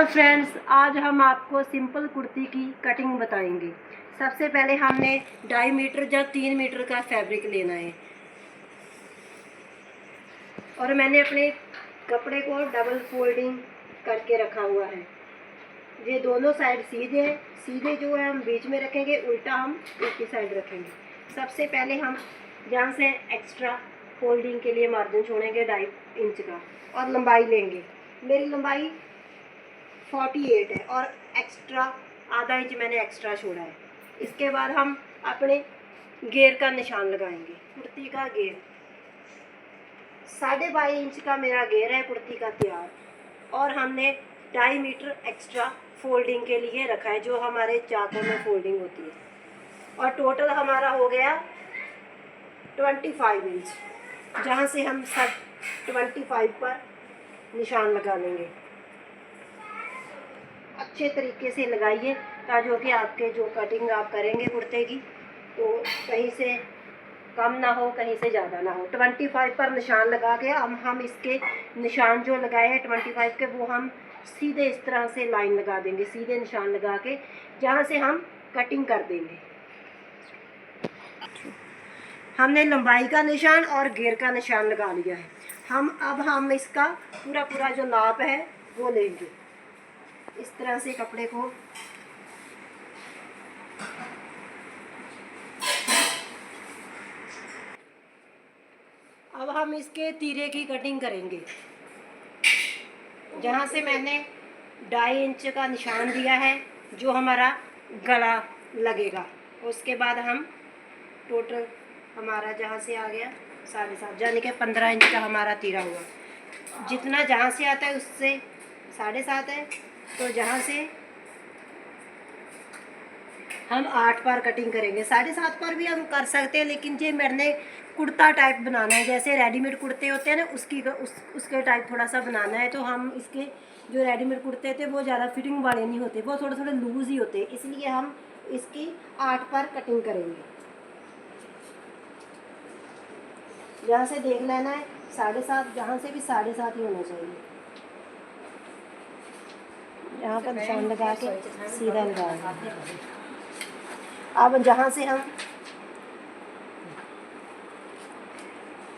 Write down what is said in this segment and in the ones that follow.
Hello friends, आज हम आपको सिंपल कुर्ती की कटिंग बताएंगे। सबसे पहले हमने 2.5 मीटर या 3 मीटर का फैब्रिक लेना है और मैंने अपने कपड़े को डबल फोल्डिंग करके रखा हुआ है। ये दोनों साइड सीधे हैं, सीधे जो है हम बीच में रखेंगे, उल्टा हम एक ही साइड रखेंगे। सबसे पहले हम यहाँ से एक्स्ट्रा फोल्डिंग के लिए मार्जिन छोड़ेंगे 2.5 इंच का और लंबाई लेंगे। मेरी लंबाई 48 है और एक्स्ट्रा आधा इंच मैंने एक्स्ट्रा छोड़ा है। इसके बाद हम अपने घेर का निशान लगाएंगे। कुर्ती का घेर 22.5 इंच का मेरा घेर है कुर्ती का तैयार, और हमने 2.5 मीटर एक्स्ट्रा फोल्डिंग के लिए रखा है, जो हमारे चाकों में फोल्डिंग होती है। और टोटल हमारा हो गया 25 इंच, जहाँ से हम सब 25 पर निशान लगा लेंगे। अच्छे तरीके से लगाइए ताकि आपके जो कटिंग आप करेंगे कुर्ते की तो कहीं से कम ना हो, कहीं से ज़्यादा ना हो। 25 पर निशान लगा के हम इसके निशान जो लगाए हैं 25 के, वो हम सीधे इस तरह से लाइन लगा देंगे, सीधे निशान लगा के जहाँ से हम कटिंग कर देंगे। हमने लंबाई का निशान और घेर का निशान लगा लिया है। हम इसका पूरा जो नाप है वो लेंगे। इस तरह से कपड़े को अब हम इसके तीरे की कटिंग करेंगे। जहाँ से मैंने 2.5 इंच का निशान दिया है, जो हमारा गला लगेगा, उसके बाद हम टोटल हमारा जहाँ से आ गया 7.5, यानी कि 15 इंच का हमारा तीरा हुआ। जितना जहाँ से आता है उससे 7.5 है, तो जहाँ से हम 8 पर कटिंग करेंगे। 7.5 पर भी हम कर सकते हैं, लेकिन ये मैंने कुर्ता टाइप बनाना है, जैसे रेडीमेड कुर्ते होते हैं ना, उसके टाइप थोड़ा सा बनाना है। तो हम इसके जो रेडीमेड कुर्ते होते हैं वो ज़्यादा फिटिंग वाले नहीं होते, वो थोड़े लूज़ ही होते हैं, इसलिए हम इसकी 8 पर कटिंग करेंगे। यहाँ से देख लेना है 7.5, जहाँ से भी 7.5 ही होना चाहिए। यहाँ पर निशान लगा के सीधा लगाएंगे। अब जहाँ से हम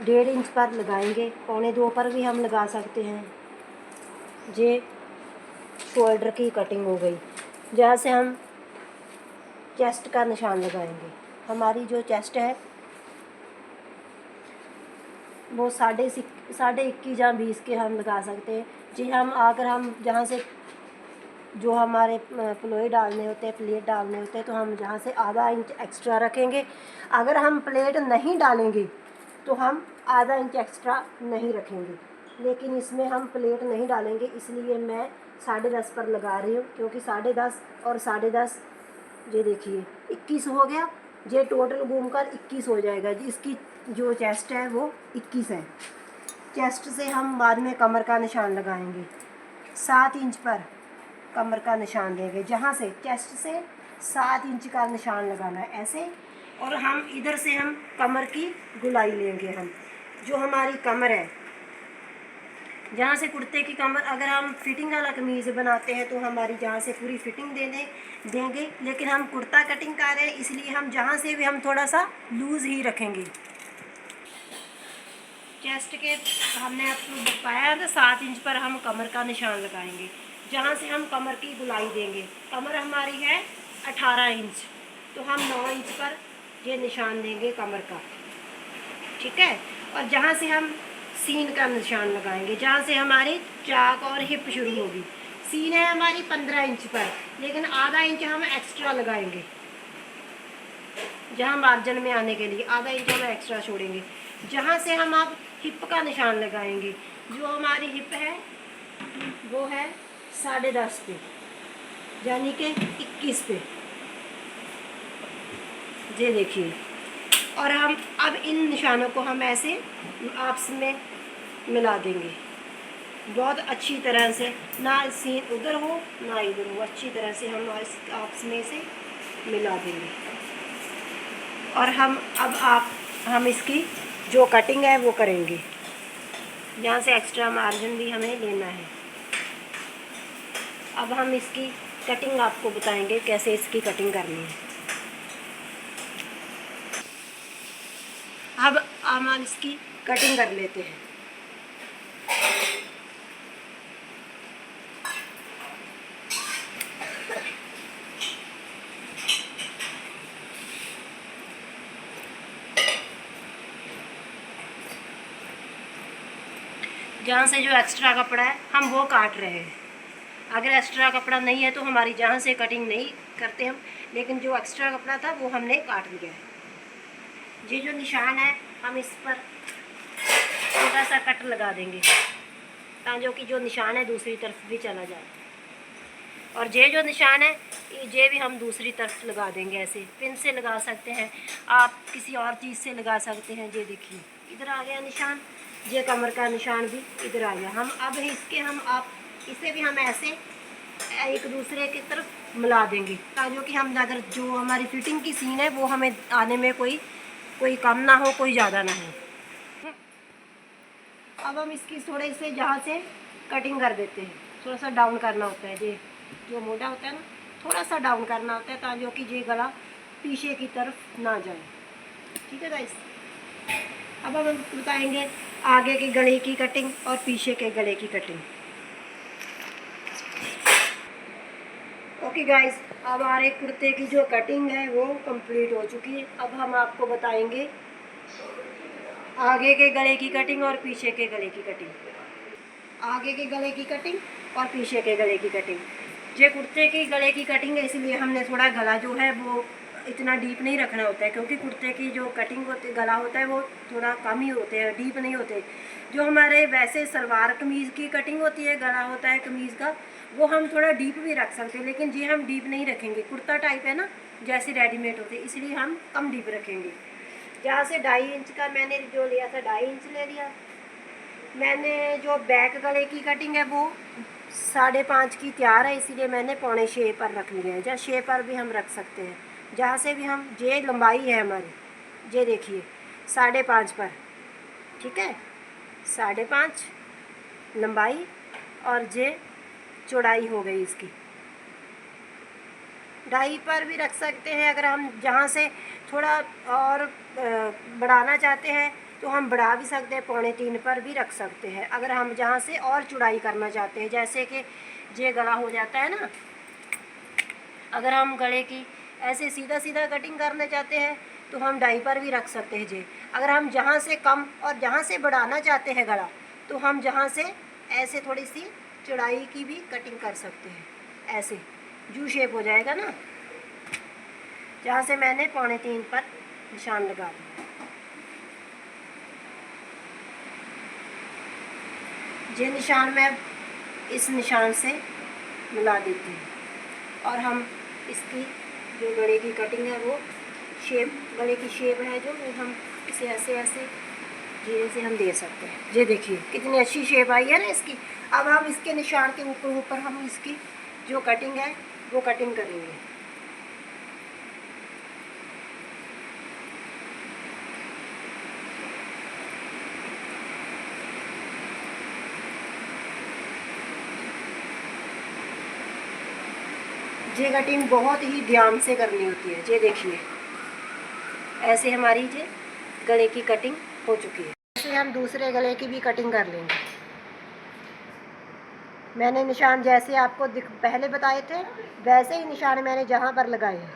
1.5 इंच पर लगाएंगे, 1.25 पर भी हम लगा सकते हैं। ये शोल्डर की कटिंग हो गई। जहाँ से हम चेस्ट का निशान लगाएंगे, हमारी जो चेस्ट है वो 21.5 या 20 के हम लगा सकते हैं जी। हम जहाँ से जो हमारे प्लोई डालने होते हैं, प्लेट डालने होते हैं, तो हम जहाँ से आधा इंच एक्स्ट्रा रखेंगे। अगर हम प्लेट नहीं डालेंगे तो हम आधा इंच एक्स्ट्रा नहीं रखेंगे, लेकिन इसमें हम प्लेट नहीं डालेंगे, इसलिए मैं 10.5 पर लगा रही हूँ, क्योंकि 10.5 और 10.5 ये देखिए 21 हो गया। ये टोटल घूमकर 21 हो जाएगा जी। इसकी जो चेस्ट है वो 21 है। चेस्ट से हम बाद में कमर का निशान लगाएंगे। 7 इंच पर कमर का निशान देंगे, जहाँ से चेस्ट से 7 इंच का निशान लगाना है ऐसे। और हम इधर से हम कमर की गुलाई लेंगे। हम जो हमारी कमर है, जहाँ से कुर्ते की कमर, अगर हम फिटिंग वाला कमीज़ बनाते हैं तो हमारी जहाँ से पूरी फिटिंग देंगे, लेकिन हम कुर्ता कटिंग कर रहे हैं, इसलिए हम जहाँ से भी हम थोड़ा सा लूज़ ही रखेंगे। चेस्ट के हमने आपको बताया था 7 इंच पर हम कमर का निशान लगाएंगे, जहाँ से हम कमर की गुलाई देंगे। कमर हमारी है 18 इंच, तो हम 9 इंच पर ये निशान देंगे कमर का, ठीक है। और जहाँ से हम सीन का निशान लगाएंगे, जहाँ से हमारी चाक और हिप शुरू होगी। सीन है हमारी 15 इंच पर, लेकिन आधा इंच हम एक्स्ट्रा लगाएंगे, जहाँ मार्जिन में आने के लिए आधा इंच हम एक्स्ट्रा छोड़ेंगे। जहाँ से हम अब हिप का निशान लगाएंगे, जो हमारी हिप है वो है 10.5 पे, यानी कि 21 पे, ये देखिए। और हम अब इन निशानों को हम ऐसे आपस में मिला देंगे बहुत अच्छी तरह से, ना सीन उधर हो ना इधर हो, अच्छी तरह से हम आपस में से मिला देंगे। और हम इसकी जो कटिंग है वो करेंगे। यहाँ से एक्स्ट्रा मार्जिन भी हमें लेना है। अब हम इसकी कटिंग आपको बताएंगे कैसे इसकी कटिंग करनी है। अब हम इसकी कटिंग कर लेते हैं। जहाँ से जो एक्स्ट्रा कपड़ा है हम वो काट रहे हैं। अगर एक्स्ट्रा कपड़ा नहीं है तो हमारी जहाँ से कटिंग नहीं करते हम, लेकिन जो एक्स्ट्रा कपड़ा था वो हमने काट लिया है। ये जो निशान है हम इस पर छोटा सा कट लगा देंगे ताकि कि जो निशान है दूसरी तरफ भी चला जाए। और ये जो निशान है ये भी हम दूसरी तरफ लगा देंगे। ऐसे पिन से लगा सकते हैं, आप किसी और चीज़ से लगा सकते हैं। ये देखिए इधर आ गया निशान, ये कमर का निशान भी इधर आ गया। हम अब इसके आप इसे भी हम ऐसे एक दूसरे की तरफ मिला देंगे ताकि कि हम अगर जो हमारी फिटिंग की सीन है वो हमें आने में कोई कम ना हो, कोई ज़्यादा ना हो। अब हम इसकी थोड़े से जहाँ से कटिंग कर देते हैं, थोड़ा सा डाउन करना होता है। ये जो मोटा होता है ना, थोड़ा सा डाउन करना होता है ताकि कि ये गला पीछे की तरफ ना जाए। ठीक है गाइस। अब हम बताएंगे आगे के गले की कटिंग और पीछे के गले की कटिंग। ओके गाइस, अब हमारे कुर्ते की जो कटिंग है वो कंप्लीट हो चुकी है। अब हम आपको बताएंगे आगे के गले की कटिंग और पीछे के गले की कटिंग। आगे के गले की कटिंग और पीछे के गले की कटिंग। ये कुर्ते की गले की कटिंग है, इसलिए हमने थोड़ा गला जो है वो इतना डीप नहीं रखना होता है, क्योंकि कुर्ते की जो कटिंग होती गला होता है वो थोड़ा कम ही होते हैं, डीप नहीं होते। जो हमारे वैसे सलवार कमीज़ की कटिंग होती है, गला होता है कमीज़ का, वो हम थोड़ा डीप भी रख सकते हैं, लेकिन ये हम डीप नहीं रखेंगे। कुर्ता टाइप है ना, जैसे रेडीमेड होते, इसलिए हम कम डीप रखेंगे। जहाँ से 2.5 इंच का मैंने जो लिया था 2.5 इंच ले लिया। मैंने जो बैक गले की कटिंग है वो 5.5 की तैयार है, इसीलिए मैंने 6.25 पर रख लिया है। या 6 पर भी हम रख सकते हैं, जहाँ से भी हम, ये लंबाई है हमारी, ये देखिए 5.5 पर। ठीक है, 5.5 लंबाई और ये चौड़ाई हो गई इसकी। 2.5 पर भी रख सकते हैं। अगर हम जहाँ से थोड़ा और बढ़ाना चाहते हैं तो हम बढ़ा भी सकते हैं, 3.25 पर भी रख सकते हैं। अगर हम जहाँ से और चौड़ाई करना चाहते हैं, जैसे कि ये गला हो जाता है ना, अगर हम गले की ऐसे सीधा सीधा कटिंग करना चाहते हैं तो हम 2.5 पर भी रख सकते हैं। जे अगर हम जहाँ से कम और जहाँ से बढ़ाना चाहते हैं गला, तो हम जहाँ से ऐसे थोड़ी सी चौड़ाई की भी कटिंग कर सकते हैं। ऐसे जू शेप हो जाएगा ना, जहाँ से मैंने 3.25 पर निशान लगा दिया। ये निशान मैं इस निशान से मिला देती हूँ और हम इसकी जो गले की कटिंग है वो शेप, गले की शेप है जो, वो हम इसे ऐसे ऐसे धीरे से हम दे सकते हैं। ये देखिए कितनी अच्छी शेप आई है ना इसकी। अब हम इसके निशान के ऊपर हम इसकी जो कटिंग है वो कटिंग करेंगे। ये कटिंग बहुत ही ध्यान से करनी होती है। ये देखिए ऐसे हमारी ये गले की कटिंग हो चुकी है। ऐसे हम दूसरे गले की भी कटिंग कर लेंगे। मैंने निशान जैसे आपको पहले बताए थे वैसे ही निशान मैंने जहाँ पर लगाए हैं।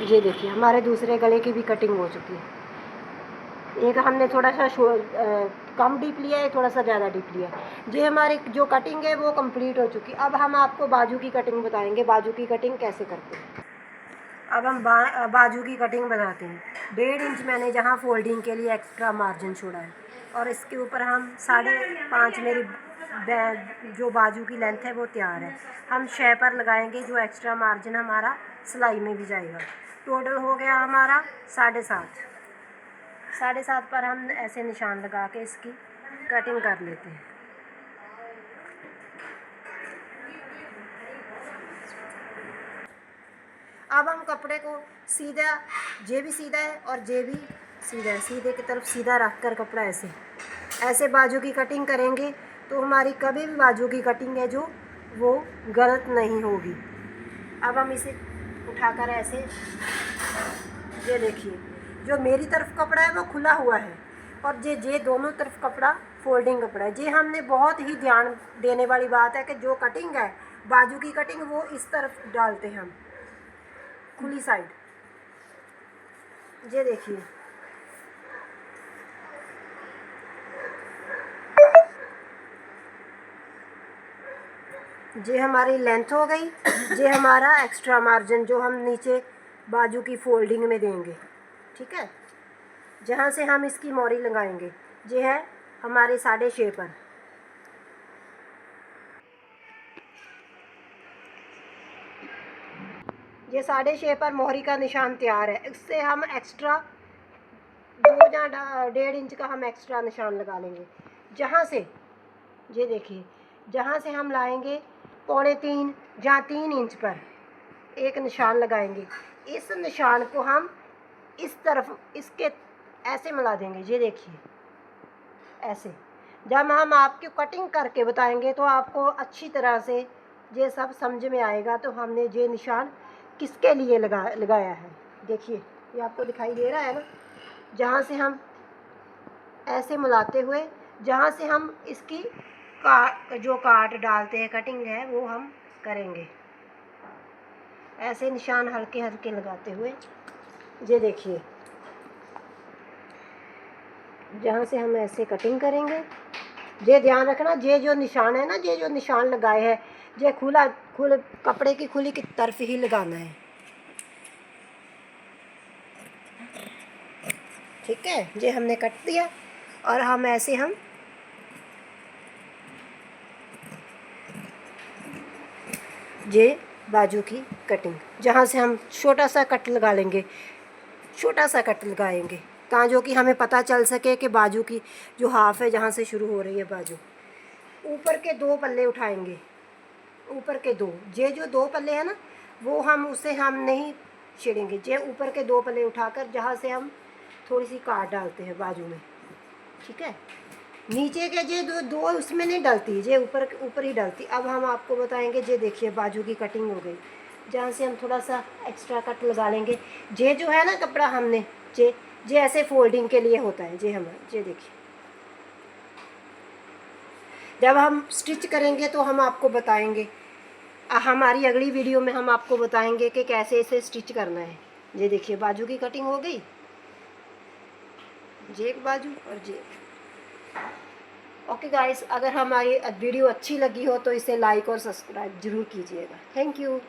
ये देखिए हमारे दूसरे गले की भी कटिंग हो चुकी है। एक हमने थोड़ा सा कम डीप लिया है, थोड़ा सा ज़्यादा डीप लिया है। ये हमारी जो कटिंग है वो कंप्लीट हो चुकी है। अब हम आपको बाजू की कटिंग बताएंगे, बाजू की कटिंग कैसे करते हैं। अब हम बाजू की कटिंग बनाते हैं। 1.5 इंच मैंने जहाँ फोल्डिंग के लिए एक्स्ट्रा मार्जिन छोड़ा है और इसके ऊपर हम 5.5 मेरी जो बाजू की लेंथ है वो तैयार है। हम 6 पर लगाएंगे, जो एक्स्ट्रा मार्जिन हमारा सिलाई में भी जाएगा। टोटल हो गया हमारा 7.5। 7.5 पर हम ऐसे निशान लगा के इसकी कटिंग कर लेते हैं। अब हम कपड़े को सीधा, जे भी सीधा है और जे भी सीधा है, सीधे की तरफ सीधा रख कर कपड़ा ऐसे ऐसे बाजू की कटिंग करेंगे तो हमारी कभी भी बाजू की कटिंग है जो वो गलत नहीं होगी। अब हम इसे उठाकर ऐसे, ये देखिए जो मेरी तरफ कपड़ा है वो खुला हुआ है और ये दोनों तरफ कपड़ा फोल्डिंग कपड़ा है। ये हमने बहुत ही ध्यान देने वाली बात है कि जो कटिंग है बाजू की कटिंग वो इस तरफ डालते हैं हम, खुली साइड। ये देखिए ये हमारी लेंथ हो गई, ये हमारा एक्स्ट्रा मार्जिन जो हम नीचे बाजू की फोल्डिंग में देंगे, ठीक है, जहाँ से हम इसकी मोरी लगाएंगे। ये है हमारे 6.5 पर। ये 6.5 पर मोहरी का निशान तैयार है। इससे हम एक्स्ट्रा 2 या 1.5 इंच का हम एक्स्ट्रा निशान लगा लेंगे। जहाँ से ये देखिए जहाँ से हम लाएंगे 2.25 या 3 इंच पर एक निशान लगाएंगे। इस निशान को हम इस तरफ इसके ऐसे मिला देंगे। ये देखिए ऐसे। जब हम आपकी कटिंग करके बताएंगे तो आपको अच्छी तरह से ये सब समझ में आएगा। तो हमने ये निशान किसके लिए लगाया है, देखिए ये आपको दिखाई दे रहा है ना, जहाँ से हम ऐसे मिलाते हुए, जहाँ से हम इसकी जो काट डालते हैं कटिंग है वो हम करेंगे। ऐसे निशान हल्के हल्के लगाते हुए, ये देखिए जहाँ से हम ऐसे कटिंग करेंगे। ये ध्यान रखना ये जो निशान है ना, ये जो निशान लगाए हैं ये खुल कपड़े की खुली की तरफ ही लगाना है, ठीक है। ये हमने कट दिया और हम ऐसे हम ये बाजू की कटिंग, जहाँ से हम छोटा सा कट लगा लेंगे, छोटा सा कट लगाएंगे ताकि कि हमें पता चल सके कि बाजू की जो हाफ है जहाँ से शुरू हो रही है बाजू। ऊपर के 2 पल्ले उठाएंगे, ऊपर के 2, ये जो 2 पल्ले हैं ना वो हम उसे हम नहीं छेड़ेंगे। ये ऊपर के 2 पल्ले उठाकर जहाँ से हम थोड़ी सी काट डालते हैं बाजू में, ठीक है। नीचे के ये दो उसमें नहीं डलती, ये ऊपर ही डलती। अब हम आपको बताएंगे। ये देखिए बाजू की कटिंग हो गई, जहाँ से हम थोड़ा सा एक्स्ट्रा कट लगा लेंगे। ये जो है ना कपड़ा हमने ये ऐसे फोल्डिंग के लिए होता है। ये देखिए जब हम स्टिच करेंगे तो हम आपको बताएंगे, हमारी अगली वीडियो में हम आपको बताएंगे कि कैसे इसे स्टिच करना है। ये देखिए बाजू की कटिंग हो गई, ये एक बाजू और ये। ओके गाइस, अगर हमारी वीडियो अच्छी लगी हो तो इसे लाइक और सब्सक्राइब ज़रूर कीजिएगा। Thank you.